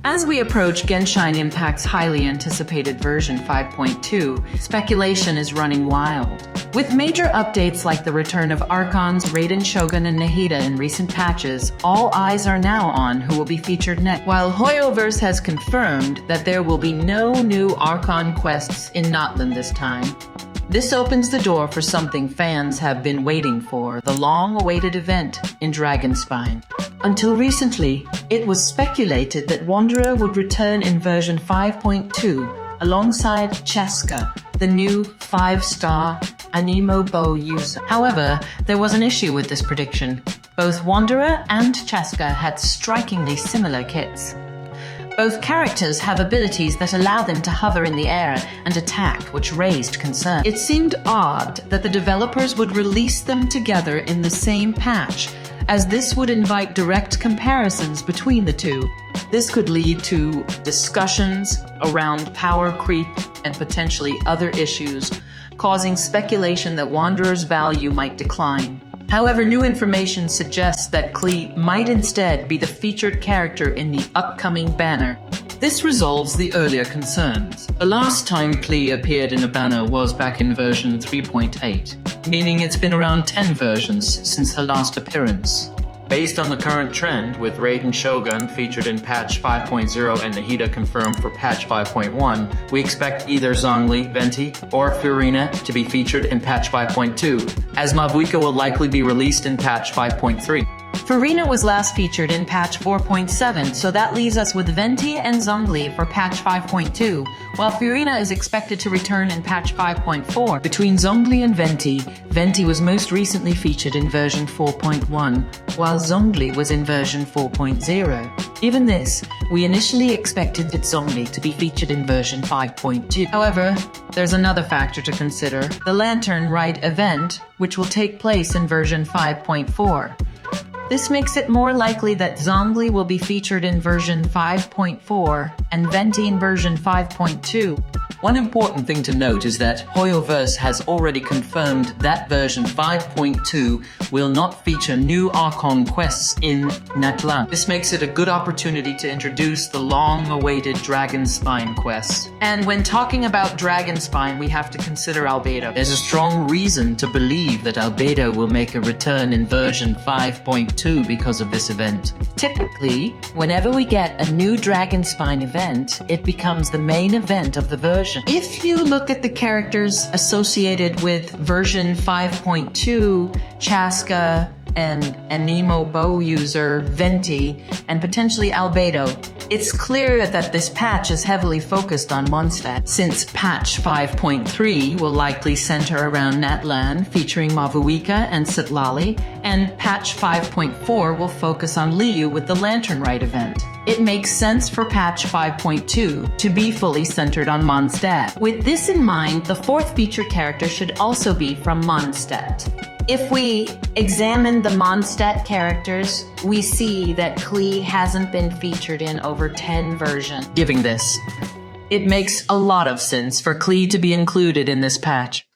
As we approach Genshin Impact's highly anticipated version 5.2, speculation is running wild. With major updates like the return of Archons, Raiden Shogun, and Nahida in recent patches, all eyes are now on who will be featured next. While Hoyoverse has confirmed that there will be no new Archon quests in Notland this time, this opens the door for something fans have been waiting for, the long-awaited event in Dragonspine. Until recently, it was speculated that Wanderer would return in version 5.2 alongside Chasca, the new 5-star Anemo bow user. However, there was an issue with this prediction. Both Wanderer and Chasca had strikingly similar kits. Both characters have abilities that allow them to hover in the air and attack, which raised concern. It seemed odd that the developers would release them together in the same patch, as this would invite direct comparisons between the two. This could lead to discussions around power creep and potentially other issues, causing speculation that Wanderer's value might decline. However, new information suggests that Klee might instead be the featured character in the upcoming banner. This resolves the earlier concerns. The last time Klee appeared in a banner was back in version 3.8, meaning it's been around 10 versions since her last appearance. Based on the current trend, with Raiden Shogun featured in patch 5.0 and Nahida confirmed for patch 5.1, we expect either Zhongli, Venti, or Furina to be featured in patch 5.2, as Mavuika will likely be released in patch 5.3. Furina was last featured in patch 4.7, so that leaves us with Venti and Zhongli for patch 5.2, while Furina is expected to return in patch 5.4. Between Zhongli and Venti, Venti was most recently featured in version 4.1, while Zhongli was in version 4.0. Given this, we initially expected Zhongli to be featured in version 5.2. However, there's another factor to consider, the Lantern Rite event, which will take place in version 5.4. This makes it more likely that Zhongli will be featured in version 5.4 and Venti in version 5.2. One important thing to note is that Hoyoverse has already confirmed that version 5.2 will not feature new Archon quests in Natlan. This makes it a good opportunity to introduce the long-awaited Dragonspine quest. And when talking about Dragonspine, we have to consider Albedo. There's a strong reason to believe that Albedo will make a return in version 5.2 because of this event. Typically, whenever we get a new Dragonspine event, it becomes the main event of the version. If you look at the characters associated with version 5.2, Chasca and Anemo bow user Venti, and potentially Albedo, it's clear that this patch is heavily focused on Mondstadt, since patch 5.3 will likely center around Natlan featuring Mavuika and Citlali, and patch 5.4 will focus on Liu with the Lantern Rite event. It makes sense for patch 5.2 to be fully centered on Mondstadt. With this in mind, the fourth featured character should also be from Mondstadt. If we examine the Mondstadt characters, we see that Klee hasn't been featured in over 10 versions. Given this, it makes a lot of sense for Klee to be included in this patch.